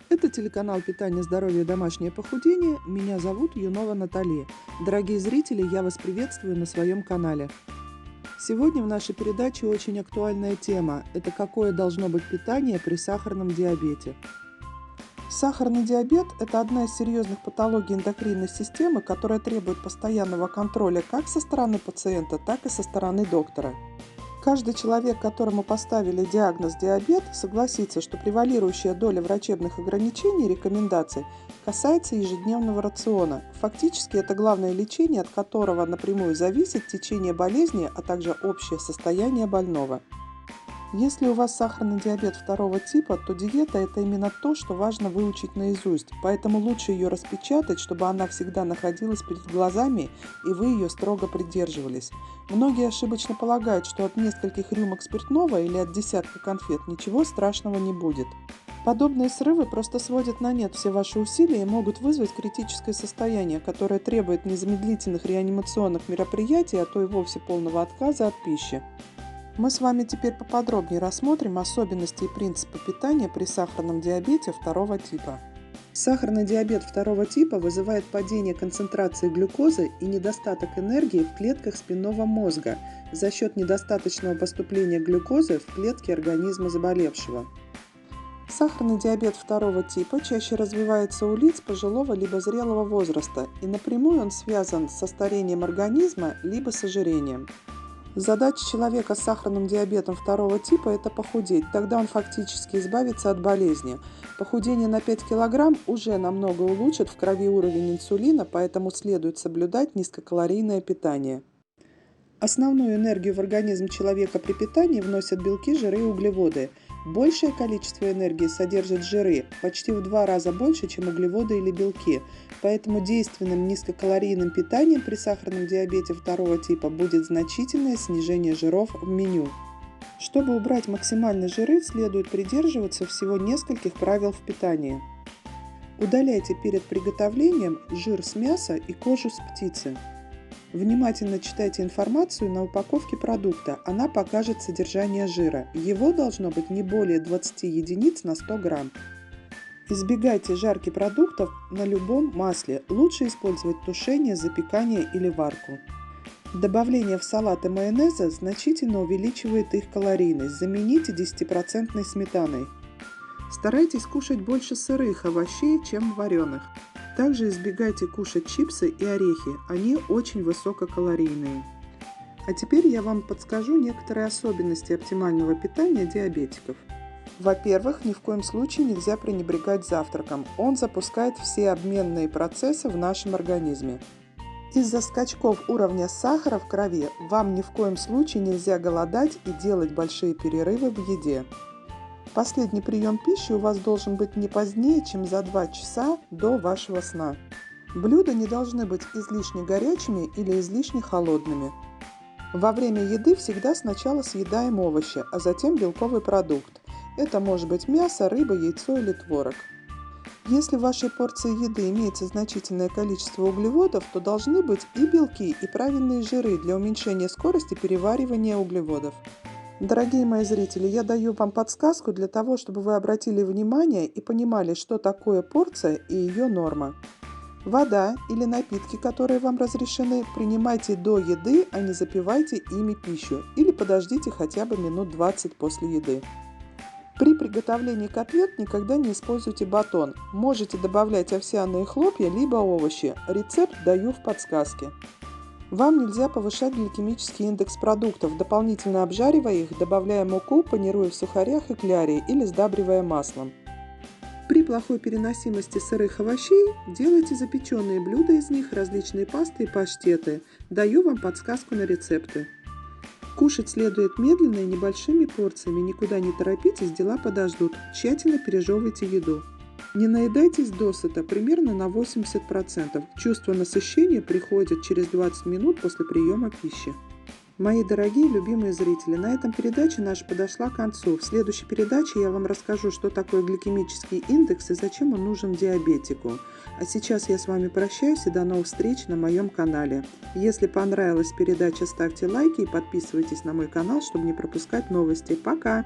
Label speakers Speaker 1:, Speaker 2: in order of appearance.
Speaker 1: Это телеканал «Питание, здоровье и домашнее похудение». Меня зовут Юнова Натали. Дорогие зрители, я вас приветствую на своем канале. Сегодня в нашей передаче очень актуальная тема. Это какое должно быть питание при сахарном диабете. Сахарный диабет – это одна из серьезных патологий эндокринной системы, которая требует постоянного контроля как со стороны пациента, так и со стороны доктора. Каждый человек, которому поставили диагноз диабет, согласится, что превалирующая доля врачебных ограничений и рекомендаций касается ежедневного рациона. Фактически это главное лечение, от которого напрямую зависит течение болезни, а также общее состояние больного. Если у вас сахарный диабет второго типа, то диета – это именно то, что важно выучить наизусть, поэтому лучше ее распечатать, чтобы она всегда находилась перед глазами и вы ее строго придерживались. Многие ошибочно полагают, что от нескольких рюмок спиртного или от десятка конфет ничего страшного не будет. Подобные срывы просто сводят на нет все ваши усилия и могут вызвать критическое состояние, которое требует незамедлительных реанимационных мероприятий, а то и вовсе полного отказа от пищи. Мы с вами теперь поподробнее рассмотрим особенности и принципы питания при сахарном диабете второго типа. Сахарный диабет второго типа вызывает падение концентрации глюкозы и недостаток энергии в клетках спинного мозга за счет недостаточного поступления глюкозы в клетки организма заболевшего. Сахарный диабет второго типа чаще развивается у лиц пожилого либо зрелого возраста, и напрямую он связан со старением организма либо с ожирением. Задача человека с сахарным диабетом второго типа – это похудеть, тогда он фактически избавится от болезни. Похудение на 5 кг уже намного улучшит в крови уровень инсулина, поэтому следует соблюдать низкокалорийное питание. Основную энергию в организм человека при питании вносят белки, жиры и углеводы. Большее количество энергии содержит жиры, почти в 2 раза больше, чем углеводы или белки. Поэтому действенным низкокалорийным питанием при сахарном диабете второго типа будет значительное снижение жиров в меню. Чтобы убрать максимально жиры, следует придерживаться всего нескольких правил в питании. Удаляйте перед приготовлением жир с мяса и кожу с птицы. Внимательно читайте информацию на упаковке продукта, она покажет содержание жира. Его должно быть не более 20 единиц на 100 грамм. Избегайте жарки продуктов на любом масле, лучше использовать тушение, запекание или варку. Добавление в салаты майонеза значительно увеличивает их калорийность, замените 10% сметаной. Старайтесь кушать больше сырых овощей, чем вареных. Также избегайте кушать чипсы и орехи, они очень высококалорийные. А теперь я вам подскажу некоторые особенности оптимального питания диабетиков. Во-первых, ни в коем случае нельзя пренебрегать завтраком, он запускает все обменные процессы в нашем организме. Из-за скачков уровня сахара в крови вам ни в коем случае нельзя голодать и делать большие перерывы в еде. Последний прием пищи у вас должен быть не позднее, чем за 2 часа до вашего сна. Блюда не должны быть излишне горячими или излишне холодными. Во время еды всегда сначала съедаем овощи, а затем белковый продукт. Это может быть мясо, рыба, яйцо или творог. Если в вашей порции еды имеется значительное количество углеводов, то должны быть и белки, и правильные жиры для уменьшения скорости переваривания углеводов. Дорогие мои зрители, я даю вам подсказку для того, чтобы вы обратили внимание и понимали, что такое порция и ее норма. Вода или напитки, которые вам разрешены, принимайте до еды, а не запивайте ими пищу или подождите хотя бы минут 20 после еды. При приготовлении котлет никогда не используйте батон. Можете добавлять овсяные хлопья либо овощи. Рецепт даю в подсказке. Вам нельзя повышать гликемический индекс продуктов, дополнительно обжаривая их, добавляя муку, панируя в сухарях и кляре или сдабривая маслом. При плохой переносимости сырых овощей делайте запеченные блюда из них, различные пасты и паштеты. Даю вам подсказку на рецепты. Кушать следует медленно и небольшими порциями, никуда не торопитесь, дела подождут. Тщательно пережевывайте еду. Не наедайтесь досыта, примерно на 80%. Чувство насыщения приходит через 20 минут после приема пищи. Мои дорогие любимые зрители, на этом передача наша подошла к концу. В следующей передаче я вам расскажу, что такое гликемический индекс и зачем он нужен диабетику. А сейчас я с вами прощаюсь и до новых встреч на моем канале. Если понравилась передача, ставьте лайки и подписывайтесь на мой канал, чтобы не пропускать новости. Пока!